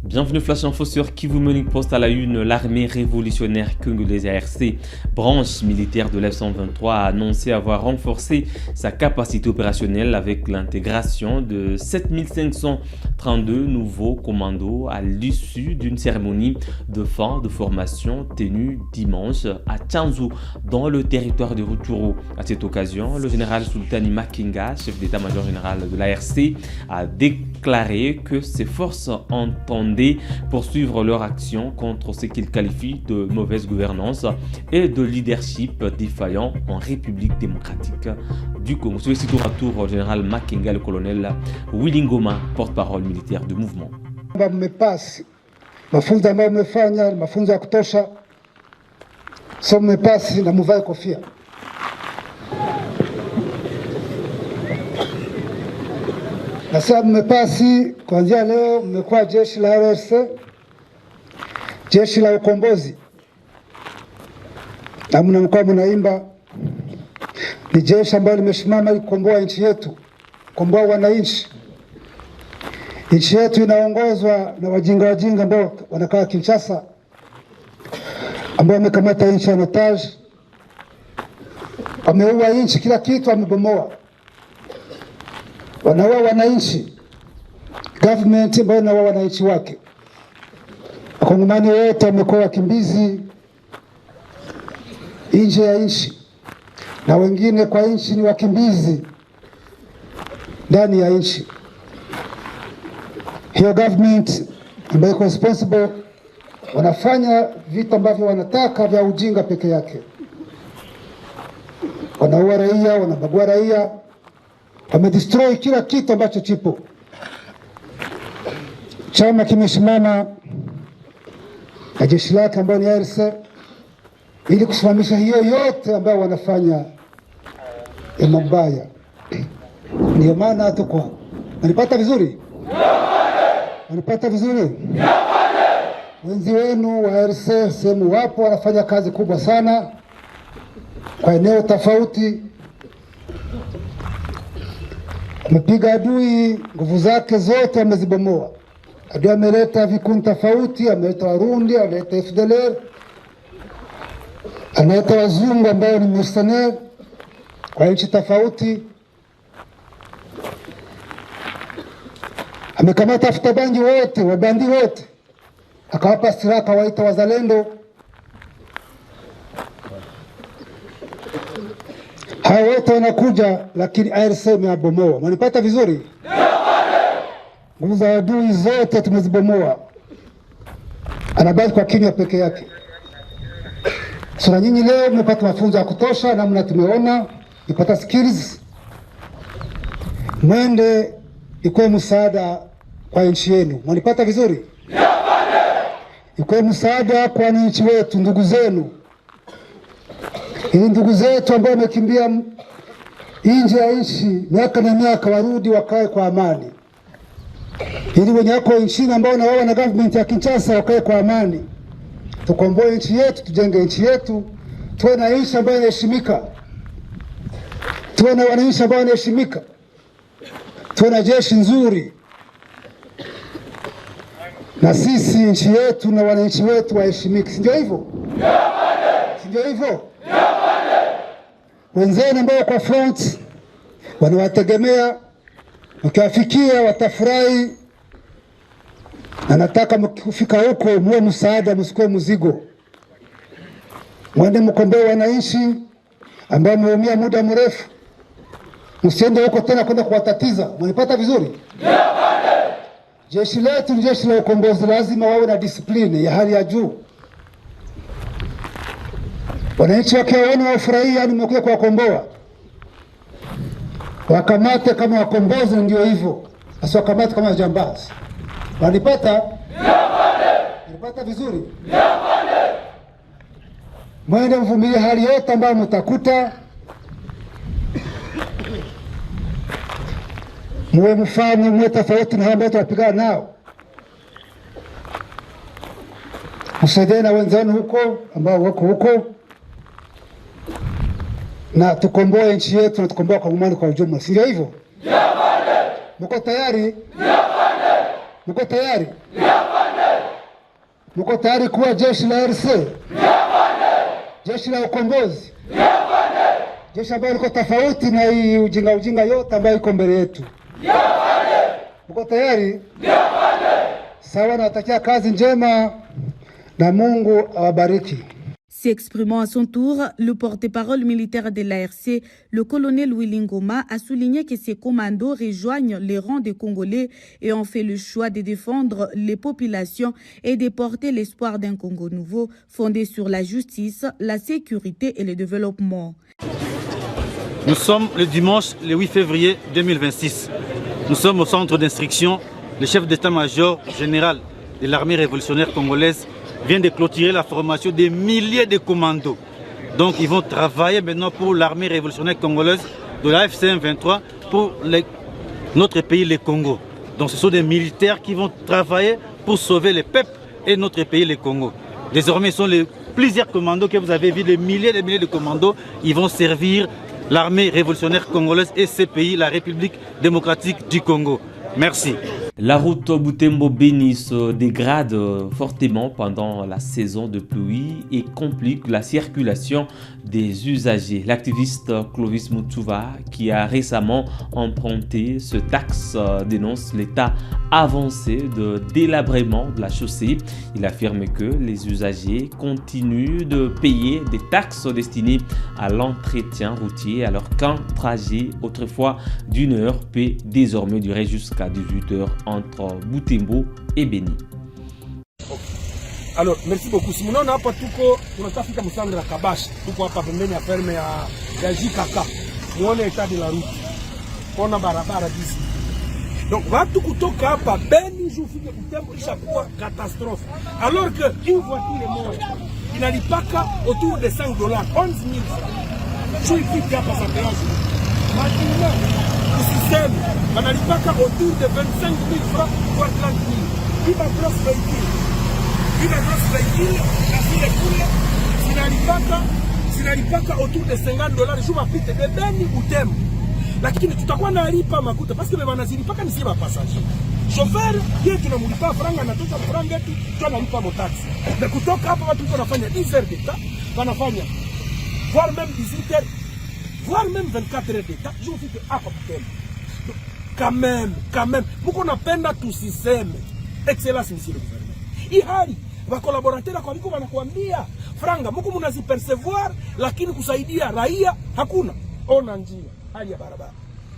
Bienvenue Flash Info sur Kivu Morning Post. À la une, l'armée révolutionnaire congolaise ARC, branche militaire de l'F-123, a annoncé avoir renforcé sa capacité opérationnelle avec l'intégration de 7532 nouveaux commandos à l'issue d'une cérémonie de fin de formation tenue dimanche à Tchanzu, dans le territoire de Rutshuru. À cette occasion, le général Sultani Makenga, chef d'état-major général de l'ARC, a déclaré que ses forces entendaient poursuivre leur action contre ce qu'il qualifie de mauvaise gouvernance et de leadership défaillant en République démocratique du Congo. Ceci tour à tour au général Makenga, le colonel Willy Ngoma, porte-parole militaire du mouvement. Mafunzo ambayo mmefanya ni mafunzo ya kutosha, so mmepasi na muvae kofia. Na sasa mmepasi, kuanzia leo mmekuwa jeshi la RC, jeshi la ukombozi. Na mnakuwa mnaimba ni jeshi ambalo limesimama kukomboa nchi yetu, kukomboa wananchi. Nchi yetu inaongozwa na wajinga ambao wanakaa Kinshasa, ambao wamekamata nchi ya otage, wameua nchi, kila kitu wamebomoa, wanaua wananchi. Government ambayo inaua wananchi wake. Wakongomani wote wamekuwa wakimbizi nje ya nchi, na wengine kwa nchi ni wakimbizi ndani ya nchi. Hiyo government ambayo iko responsible wanafanya vitu ambavyo wanataka vya ujinga peke yake. Wanaua raia, wanabagua raia, wamedestroy kila kitu ambacho chipo. Chama kimesimama na jeshi lake ambayo ni RC ili kusimamisha hiyo yote ambayo wanafanya ya mabaya. Ndio maana tuko. Unanipata vizuri? Unanipata vizuri? Wenzi wenu wa RC sehemu wapo wanafanya kazi kubwa sana kwa eneo tofauti. Amepiga adui, nguvu zake zote amezibomoa. Adui ameleta vikundi tofauti, ameleta Warundi, ameleta FDLR, ameleta wazungu ambao ni mercenaires kwa nchi tofauti. Amekamata afutabangi wote, wabandi wote, akawapa silaha, akawaita wazalendo. Hao wote wanakuja, lakini RC imeabomoa. Mnanipata vizuri? Nguvu za adui zote tumezibomoa. Anabaki kwa kinywa peke yake. Sasa nyinyi leo mmepata mafunzo ya kutosha, namna tumeona, ipata skills. Mwende ikuwe msaada kwa nchi yenu. Mnanipata vizuri? Ikuwe msaada kwa nchi wetu, ndugu zenu. Ili ndugu zetu ambao wamekimbia nje ya nchi miaka na miaka warudi wakae kwa amani. Ili wenye wako nchini ambao na wao na government ya Kinshasa wakae kwa amani. Tukomboe nchi yetu, tujenge nchi yetu, tuwe na nchi ambayo inaheshimika. Tuwe na wananchi ambao wanaheshimika. Tuwe na jeshi nzuri. Na sisi nchi yetu na wananchi wetu waheshimike. Si ndio hivyo? Si ndio hivyo? Wenzenu ambao kwa front wanawategemea, mkiwafikia watafurahi. Na nataka mkifika huko muwe msaada, msikuwe mzigo. Mwende mkomboe wananchi ambao wameumia muda mrefu. Msiende huko tena kwenda kuwatatiza. Mnipata vizuri? Jeshi letu ni jeshi la ukombozi, lazima wawe na discipline ya hali ya juu. Wananchi wakiwaona wafurahia, yani mmekuja kuwakomboa. Wakamate kama wakombozi, ndio hivyo. Asiwakamate kama jambazi. Wanipata? Wanipata vizuri? Mwende mvumilie hali yote ambayo mtakuta. Muwe mfano, muwe tofauti na hao ambao tunapigana nao. Msaidie na wenzenu huko ambao wako huko. Na tukomboe nchi yetu na tukomboe Kongomani kwa ujumla. Sio hivyo? Mko tayari? Mko tayari? Mko tayari kuwa jeshi la RC? Jeshi la ukombozi? Jeshi ambalo liko tofauti na hii ujinga yote ambayo iko mbele yetu. Mko tayari? Sawa, natakia kazi njema na Mungu awabariki. S'exprimant à son tour, le porte-parole militaire de l'ARC, le colonel Willy Ngoma, a souligné que ces commandos rejoignent les rangs des Congolais et ont fait le choix de défendre les populations et de porter l'espoir d'un Congo nouveau fondé sur la justice, la sécurité et le développement. Nous sommes le dimanche, le 8 février 2026. Nous sommes au centre d'instruction. Le chef d'état-major général de l'armée révolutionnaire congolaise vient de clôturer la formation des milliers de commandos. Donc ils vont travailler maintenant pour l'armée révolutionnaire congolaise de la FCM 23 pour notre pays, le Congo. Donc ce sont des militaires qui vont travailler pour sauver le peuple et notre pays, le Congo. Désormais, ce sont plusieurs commandos que vous avez vus, des milliers de commandos. Ils vont servir l'armée révolutionnaire congolaise et ce pays, la République démocratique du Congo. Merci. La route Butembo-Beni se dégrade fortement pendant la saison de pluie et complique la circulation des usagers. L'activiste Clovis Mutsuva, qui a récemment emprunté ce axe, dénonce l'état avancé de délabrement de la chaussée. Il affirme que les usagers continuent de payer des taxes destinées à l'entretien routier alors qu'un trajet autrefois d'une heure peut désormais durer jusqu'à 18 heures entre Butembo et Beni. Alors, merci beaucoup. Si mnaona hapa tunatafika msanga la Kabashi, tuko hapa pembeni ya ferme ya JKK. Muone état de la route. Kona barabara hizi. Donc watu kutoka hapa Beni jufike Butembo ishakuwa catastrophe. Alors que une voiture moja inalipaka autour de $5, 11,000 francs. Chui fiki hapa sa péage. Maintenant, usiseme wanalipaka autour de 25,000 francs pour 30,000. Iba grosse véhicule. Na vile kule zinalipaka autour de $50 juma pite de Beni Butembo. Lakini tutakuwa nalipa makuta parce que wanazilipaka ni siba passager. Chauffeur yeye tunamulipa franga na tosha franga yetu tunalipa motaxi. Na kutoka hapa watu wanafanya 10 heures d'état, wanafanya voire même 18 heures, voire même 24 heures d'état, je vous dis que hapa Butembo. Quand même, mko napenda tusiseme. Excellence monsieur le gouvernement. Ihari wa collaborateur kwa biko wanakuambia franga mko mnazipercevoir lakini kusaidia raia hakuna. Ona njia hali ya barabara.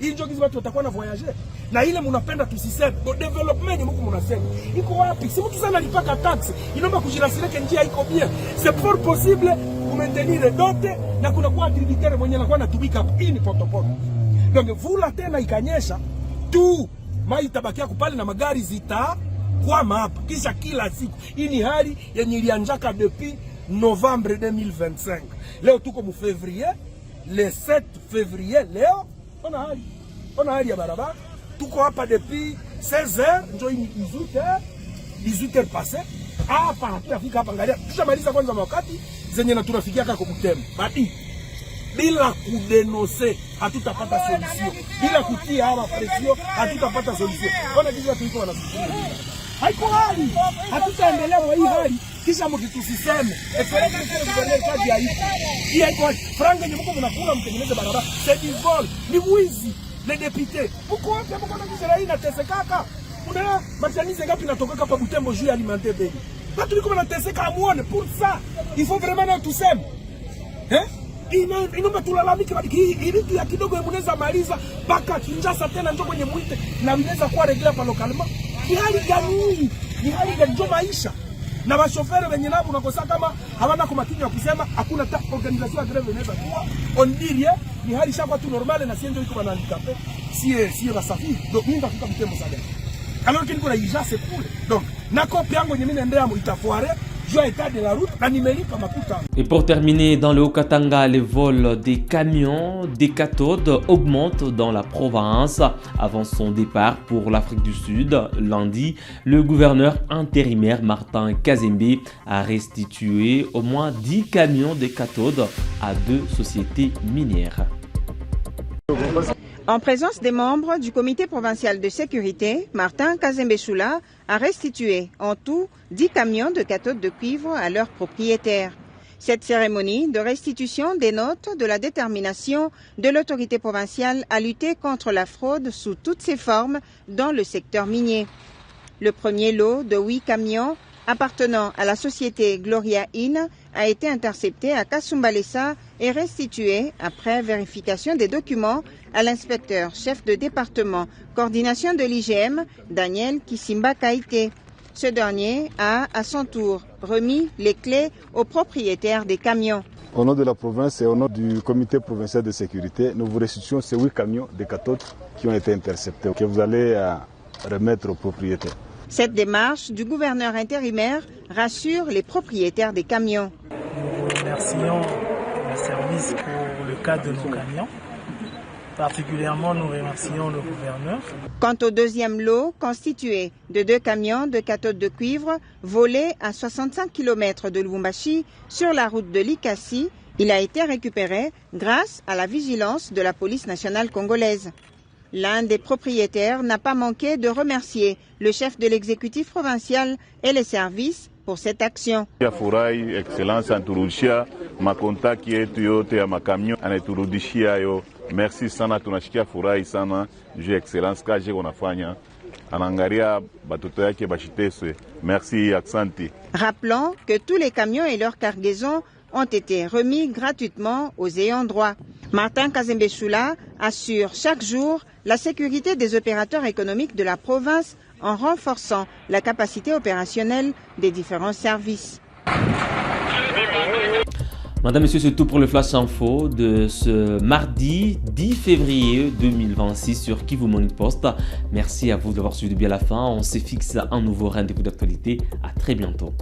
Hii ndio kizi watu watakuwa na voyager. Na ile mnapenda tusiseme. Do development mko mnasema. Iko wapi? Si mtu sana alipaka tax. Inaomba kujirasireke njia iko bien. C'est fort possible kumaintenir dote na kuna kwa tributaire mwenye anakuwa anatumika hii ni potopoto. Donc vula tena ikanyesha tu mai tabakia kupale na magari zita kwa hapa kisha kila siku. Hii ni hali yenye ilianjaka depuis Novembre 2025. Leo tuko mu février, le 7 février leo ona hali ya barabara. Tuko hapa depuis 16h ndio 18h passé. Hapa tunafika hapa angalia. Tushamaliza kwanza wakati zenye na tunafikia kwa Butembo. Badi bila kudenoncer hatutapata solution. Bila kutia hawa pression hatutapata solution. Ona jinsi watu wiko wanasikia. Haiko hali. Hatutaendelea kwa hii hali kisha mkitusiseme. Excellence gouvernement kazi ya hii. Hii haiko franga nyinyi mko mnakula mtengeneze barabara. C'est du vol. Ni mwizi. Les députés. Pourquoi na kisera hii natesekaka? Unaona marchandise ngapi natoka hapa Butembo juu alimenter Beni. Watu liko wanateseka amuone pour ça. Il faut vraiment na tuseme. Inaomba tulalamike hii vitu ya kidogo mnaweza maliza mpaka Kinshasa tena njoo kwenye mwite na inaweza kuwa regla pa localement. Ni hali gani? Ni hali gani njoo maisha? Na washoferi wenye nabo unakosa kama hawana kumakini wa kusema hakuna organisation ya greve inaweza kuwa on dirie ni hali shaka tu normal na sienjo iko banandikape si basafiri donc mimi ndafika Butembo sada alors qu'il kuna ija c'est cool donc na copie yangu yenye mimi naendea mu itafoire état de la route na nimelipa makuta. Et pour terminer, dans le Haut-Katanga, les vols des camions des cathodes augmentent dans la province. Avant son départ pour l'Afrique du Sud, lundi, le gouverneur intérimaire Martin Kazembe a restitué au moins 10 camions des cathodes à 2 sociétés minières. En présence des membres du comité provincial de sécurité, Martin Kazembe-Choula a restitué en tout 10 camions de cathodes de cuivre à leurs propriétaires. Cette cérémonie de restitution dénote de la détermination de l'autorité provinciale à lutter contre la fraude sous toutes ses formes dans le secteur minier. Le premier lot de 8 camions appartenant à la société Gloria Inn a été intercepté à Kasumbalesa et restitué après vérification des documents à l'inspecteur chef de département coordination de l'IGM, Daniel Kisimba Kaité. Ce dernier a, à son tour, remis les clés aux propriétaires des camions. Au nom de la province et au nom du comité provincial de sécurité, nous vous restituons ces 8 camions de cathodes qui ont été interceptés, que vous allez remettre aux propriétaires. Cette démarche du gouverneur intérimaire rassure les propriétaires des camions. Nous remercions le service pour le cas de nos camions. Particulièrement, nous remercions le gouverneur. Quant au deuxième lot, constitué de 2 camions de cathodes de cuivre volés à 65 km de Lubumbashi sur la route de Likasi, il a été récupéré grâce à la vigilance de la police nationale congolaise. L'un des propriétaires n'a pas manqué de remercier le chef de l'exécutif provincial et les services pour cette action. Furahi excellence anturudishia makontaki yetu yote ya makamio anaturudishia yo. Merci sana, tunashikia furahi sana juu excellence kaje unafanya. Anangaria batoto yake bashiteswe. Merci, aksanti. Rappelons que tous les camions et leurs cargaisons ont été remis gratuitement aux ayants droit. Martin Kazembe-Choula assure chaque jour la sécurité des opérateurs économiques de la province en renforçant la capacité opérationnelle des différents services. Madame, Monsieur, c'est tout pour le Flash Info de ce mardi 10 février 2026 sur Kivu Morning Post. Merci à vous d'avoir suivi bien la fin. On se fixe un nouveau rendez-vous d'actualité. À très bientôt.